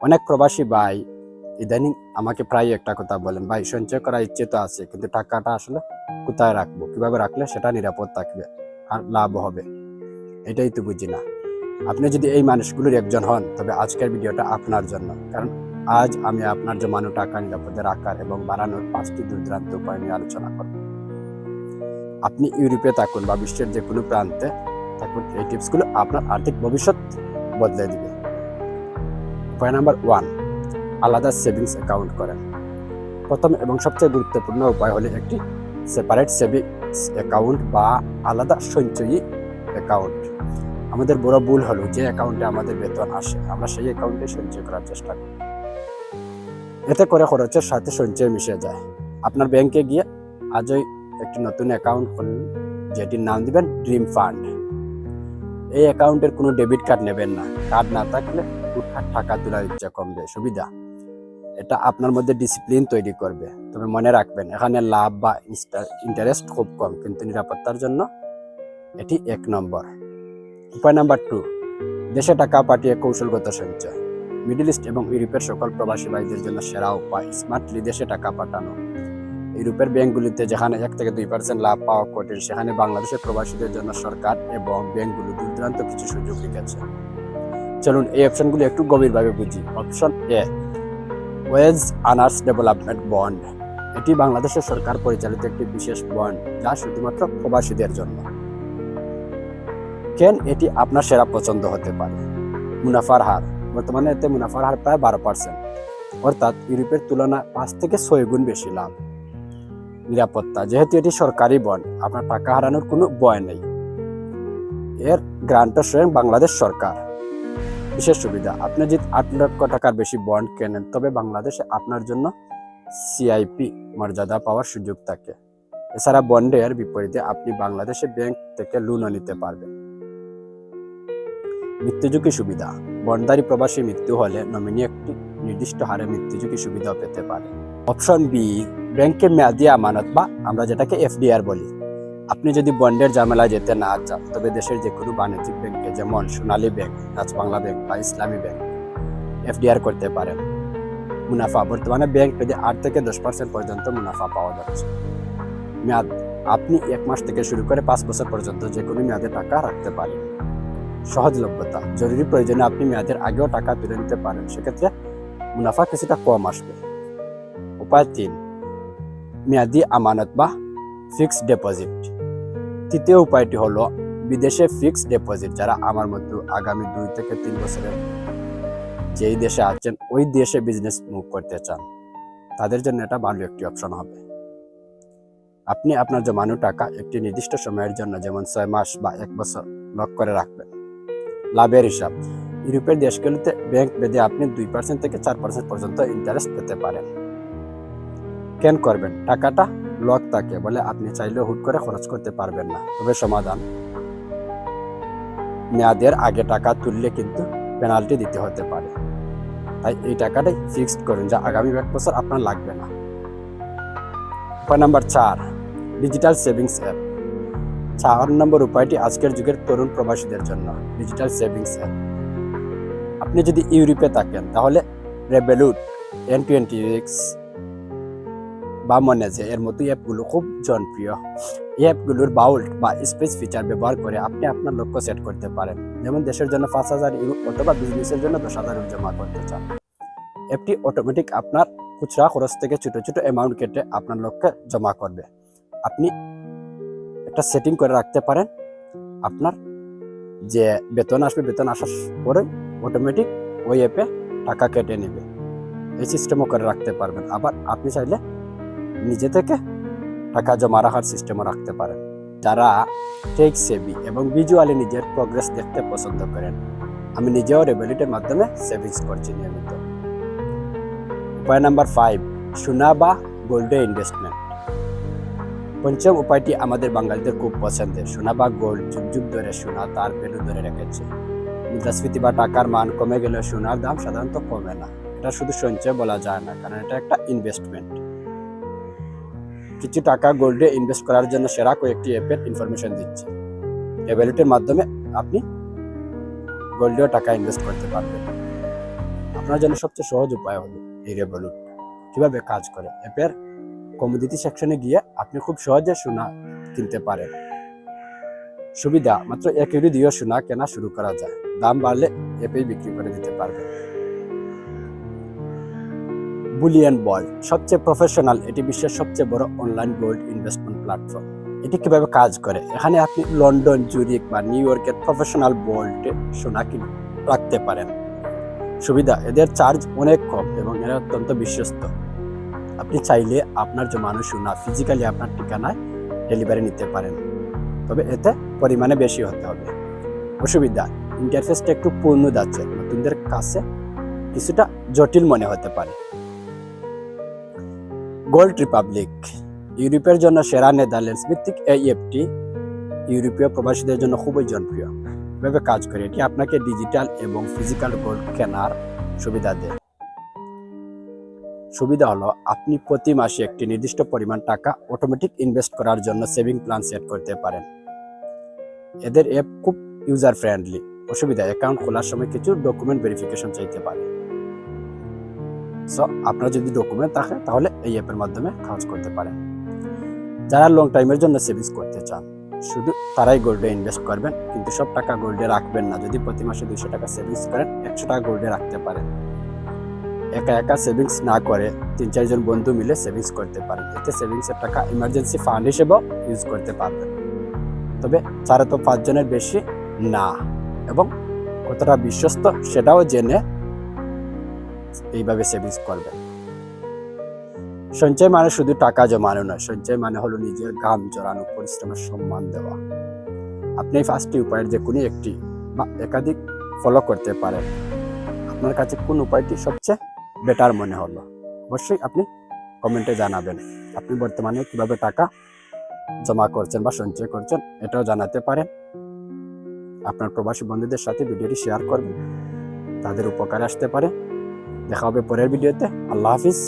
অনেক প্রবাসী ভাই ইদানিং আমাকে প্রায় একটা কথা বলেন, ভাই সঞ্চয় করার ইচ্ছে তো আছে, কিন্তু টাকাটা আসলে কোথায় রাখবো, কিভাবে রাখলে সেটা নিরাপদ থাকবে আর লাভ হবে, এটাই তো বুঝি না। আপনি যদি এই মানুষগুলোর একজন হন, তবে আজকের ভিডিওটা আপনার জন্য। কারণ আজ আমি আপনার জমানো টাকা নিরাপদে রাখার এবং বাড়ানোর 5টি দুর্দান্ত উপায় নিয়ে আলোচনা করব। আপনি ইউরোপে থাকুন বা বিশ্বের যে কোনো প্রান্তে থাকুন, এই টিপসগুলো আপনার আর্থিক ভবিষ্যৎ বদলে দিবে। উপায় নাম্বার 1, আলাদা সেভিংস অ্যাকাউন্ট করেন। প্রথম এবং সবচেয়ে গুরুত্বপূর্ণ উপায় হলো একটি সেপারেট সেভিংস অ্যাকাউন্ট বা আলাদা সঞ্চয়ী অ্যাকাউন্ট। আমাদের বড় ভুল হলো যে অ্যাকাউন্টে আমাদের বেতন আসে আমরা সেই অ্যাকাউন্টে সঞ্চয় করার চেষ্টা করি। এতে করে খরচের সাথে সঞ্চয় মিশে যায়। আপনার ব্যাংকে গিয়ে আজই একটি নতুন অ্যাকাউন্ট খুলুন, যেটির নাম দিবেন ড্রিম ফান্ড। এই অ্যাকাউন্টের কোনো ডেবিট কার্ড নেবেন না। কার্ড না থাকলে হুটহাট টাকা তোলার ইচ্ছা কমবে। সুবিধা, এটা আপনার মধ্যে ডিসিপ্লিন তৈরি করবে। তবে মনে রাখবেন, এখানে লাভ বা ইন্টারেস্ট খুব কম, কিন্তু নিরাপত্তার জন্য এটি 1 নম্বর। উপায় নাম্বার 2, দেশে টাকা পাঠিয়ে কৌশলগত সঞ্চয়। মিডল ইস্ট এবং ইউরোপের সকল প্রবাসী ভাইদের জন্য সেরা উপায় স্মার্টলি দেশে টাকা পাঠানো। ইউরোপের ব্যাংকগুলিতে যেখানে 1 থেকে 2% লাভ পাওয়া কঠিন, সেখানে বাংলাদেশের প্রবাসীদের জন্য সরকার এবং ব্যাংকগুলো দুর্দান্ত কিছু সুযোগ রেখেছে। চলুন এই অপশনগুলি একটু গভীরভাবে বুঝি। Option A, wage earners development bond. এটি বাংলাদেশের সরকার পরিচালিত একটি বিশেষ বন্ড, যা শুধুমাত্র প্রবাসীদের জন্য। কেন এটি আপনার সেরা পছন্দ হতে পারে? মুনাফার হার। বর্তমানে এতে মুনাফার হার প্রায় 12%, অর্থাৎ ইউরোপের তুলনায় 5 থেকে 6 গুণ বেশি লাভ। নিরাপত্তা, যেহেতু এটি সরকারি বন্ড, আপনার টাকা হারানোর কোনো ভয় নেই। এর গ্রান্টর স্বয়ং বাংলাদেশ সরকার। বিশেষ সুবিধা, আপনি যদি 8 লক্ষ টাকার বেশি বন্ড কেনেন, তবে বাংলাদেশে আপনার জন্য সিআইপি মর্যাদা পাওয়ার সুযোগ থাকে। এছাড়া বন্ডের বিপরীতে আপনি বাংলাদেশে ব্যাংক থেকে লোনও নিতে পারবেন। মৃত্যুঝুঁকি সুবিধা, বন্ডধারী প্রবাসী মৃত্যু হলে নমিনি একটি নির্দিষ্ট হারে মৃত্যুঝুঁকি সুবিধা পেতে পারে। অপশন বি, ব্যাংকে মেয়াদি আমানত বা আমরা যেটাকে এফডিআর বলি। আপনি যদি বন্ডের ঝামেলায় যেতে না চান, তবে দেশের যে কোনো বাণিজ্যিক ব্যাংকে, যেমন সোনালী ব্যাংক, ডাচ বাংলা ব্যাংক বা ইসলামী ব্যাংক, এফডিআর করতে পারেন। মুনাফা, বর্তমানে ব্যাংক পেতে 8 থেকে 10% পর্যন্ত মুনাফা পাওয়া যাচ্ছে। মেয়াদ, আপনি 1 মাস থেকে শুরু করে 5 বছর পর্যন্ত যে কোনো মেয়াদে টাকা রাখতে পারেন। সহজলভ্যতা, জরুরি প্রয়োজনে আপনি মেয়াদের আগেও টাকা তুলে নিতে পারেন, সেক্ষেত্রে মুনাফা কিছুটা কম আসবে। উপায় 3, মেয়াদি আমানত বা ফিক্সড ডিপোজিট। তৃতীয় উপায়টি হলো বিদেশে ফিক্সড ডিপোজিট। যারা আমার মতো আগামী 2 থেকে 3 বছরের যেই দেশে আছেন ওই দেশে বিজনেস মুভ করতে চান, তাদের জন্য এটা ভালো একটি অপশন হবে। আপনি আপনার জমানো টাকা একটি নির্দিষ্ট সময়ের জন্য, যেমন 6 মাস বা 1 বছর লক করে রাখবেন। লাভের হিসাব, ইউরোপের দেশগুলিতে ব্যাংক বেঁধে আপনি 2% থেকে 4% পর্যন্ত ইন্টারেস্ট পেতে পারেন। কেন করবেন? টাকাটা লক থাকে বলে আপনি চাইলেও হুট করে খরচ করতে পারবেন না। তবে সমাধান, মেয়াদের আগে টাকা তুললে কিন্তু পেনাল্টি দিতে হতে পারে। তাই এই টাকাটাই ফিক্সড করুন, যা আগামী 1 বছর আপনার লাগবে না। উপায় নাম্বার 4, ডিজিটাল সেভিংস অ্যাপ। 4 নম্বর উপায়টি আজকের যুগের তরুণ প্রবাসীদের জন্য, ডিজিটাল সেভিংস অ্যাপ। আপনি যদি ইউরোপে থাকেন, তাহলে রেভোলুট, N26 বা মনেজে এর মতো অ্যাপগুলো খুব জনপ্রিয়। এই অ্যাপগুলোর বাউল্ট বা স্পেস ফিচার ব্যবহার করে আপনি আপনার লক্ষ্য সেট করতে পারেন, যেমন দেশের জন্য 5,000 ইউরো অথবা বিজনেসের জন্য 10,000 ইউরো জমা করতে চান। অ্যাপটি অটোমেটিক আপনার খুচরা খরচ থেকে ছোট ছোট অ্যামাউন্ট কেটে আপনার লক্ষ্যে জমা করবে। আপনি একটা সেটিং করে রাখতে পারেন, আপনার যে বেতন আসবে, বেতন আসার পরে অটোমেটিক ওই অ্যাপে টাকা কেটে নেবে। এই সিস্টেমও করে রাখতে পারবেন। আবার আপনি চাইলে নিজে থেকে টাকা জমা রাখার সিস্টেমও রাখতে পারেন। যারা টেক সেভি এবং ভিজুয়ালি নিজের প্রোগ্রেস দেখতে পছন্দ করেন, আমি নিজেও রেভোলুটের মাধ্যমে সেভিংস করছি নিয়মিত। উপায় নাম্বার 5, সোনা বা গোল্ডে ইনভেস্টমেন্ট। পঞ্চম উপায়টি আমাদের বাঙালিদের খুব পছন্দের। সোনা বা গোল্ড যুগ যুগ ধরে সোনা তার ভ্যালু ধরে রেখেছে। মুদ্রাস্ফীতি বা টাকার মান কমে গেলেও সোনার দাম সাধারণত কমে না। এটা শুধু সঞ্চয় বলা যায় না, কারণ এটা একটা ইনভেস্টমেন্ট। কিছু টাকা গোল্ডে ইনভেস্ট করার জন্য সেরা কয়েকটি অ্যাপের ইনফরমেশন দিচ্ছে। রেভোলুটের মাধ্যমে আপনি গোল্ডেও টাকা ইনভেস্ট করতে পারবেন। আপনার জন্য সবচেয়ে সহজ উপায় হলো এই রেভোলুট। কিভাবে কাজ করে, অ্যাপের কমোডিটি সেকশনে গিয়ে আপনি খুব সহজে সোনা কিনতে পারেন। সুবিধা, মাত্র 1 ইউরো দিয়েও সোনা কেনা শুরু করা যায়, দাম বাড়লে অ্যাপেই বিক্রি করে দিতে পারবেন। বুলিয়ান বল্ট, সবচেয়ে প্রফেশনাল, এটি বিশ্বের সবচেয়ে বড় অনলাইন গোল্ড ইনভেস্টমেন্ট প্ল্যাটফর্ম। এটি কিভাবে কাজ করে, এখানে আপনি লন্ডন, জুরিক বা নিউ ইয়র্কের প্রফেশনাল বোল্টে সোনা কিনে রাখতে পারেন। সুবিধা, এদের চার্জ অনেক কম এবং এরা অত্যন্ত বিশ্বস্ত। আপনি চাইলে আপনার জমানো সোনা ফিজিক্যালি আপনার ঠিকানায় ডেলিভারি নিতে পারেন, তবে এতে পরিমাণে বেশি হতে হবে। অসুবিধা, ইন্টারফেসটা একটু পূর্ণ যাচ্ছে, নতুনদের কাছে কিছুটা জটিল মনে হতে পারে। গোল্ড রিপাবলিক, ইউরোপের জন্য সেরা নেদারল্যান্ডস ভিত্তিক এই অ্যাপটি ইউরোপীয় প্রবাসীদের জন্য খুবই জনপ্রিয়। এভাবে কাজ করে এটি আপনাকে ডিজিটাল এবং ফিজিক্যাল গোল্ড কেনার সুবিধা দেয়। সুবিধা হলো আপনি প্রতি মাসে একটি নির্দিষ্ট পরিমাণ টাকা অটোমেটিক ইনভেস্ট করার জন্য সেভিং প্ল্যান সেট করতে পারেন। এদের অ্যাপ খুব ইউজার ফ্রেন্ডলি। অসুবিধা, অ্যাকাউন্ট খোলার সময় কিছু ডকুমেন্ট ভেরিফিকেশন চাইতে পারে। সো আপনার যদি ডকুমেন্ট থাকে তাহলে এই অ্যাপের মাধ্যমে কাজ করতে পারেন। যারা লং টাইমের জন্য সেভিংস করতে চান শুধু তারাই গোল্ডে ইনভেস্ট করবেন, কিন্তু সব টাকা গোল্ডে রাখবেন না। যদি প্রতি মাসে 200 টাকা সেভিংস করেন, 100 টাকা গোল্ডে রাখতে পারেন। একা একা সেভিংস না করে 3-4 জন বন্ধু মিলে সেভিংস করতে পারেন। এতে সেভিংসের টাকা ইমার্জেন্সি ফান্ড হিসেবেও ইউজ করতে পারবেন, তবে 4 তো 5 জনের বেশি না। এবং কতটা বিশ্বস্ত সেটাও জেনে এইভাবে সেভিংস করবেন। সঞ্চয় মানে শুধু টাকা জমানো নয়, সঞ্চয় মানে হলো নিজের ঘাম জড়ানো পরিশ্রমের সম্মান দেওয়া। আপনি 5টি উপায়ের যে কোনো একটি বা একাধিক ফলো করতে পারেন। আপনার কাছে কোন উপায়টি সবচেয়ে বেটার মনে হলো অবশ্যই আপনি কমেন্টে জানাবেন। আপনি বর্তমানে কিভাবে টাকা জমা করছেন বা সঞ্চয় করছেন এটাও জানাতে পারেন। আপনার প্রবাসী বন্ধুদের সাথে ভিডিওটি শেয়ার করবেন, তাদের উপকারে আসতে পারে। দেখা হবে পরের ভিডিওতে। আল্লাহ হাফিজ।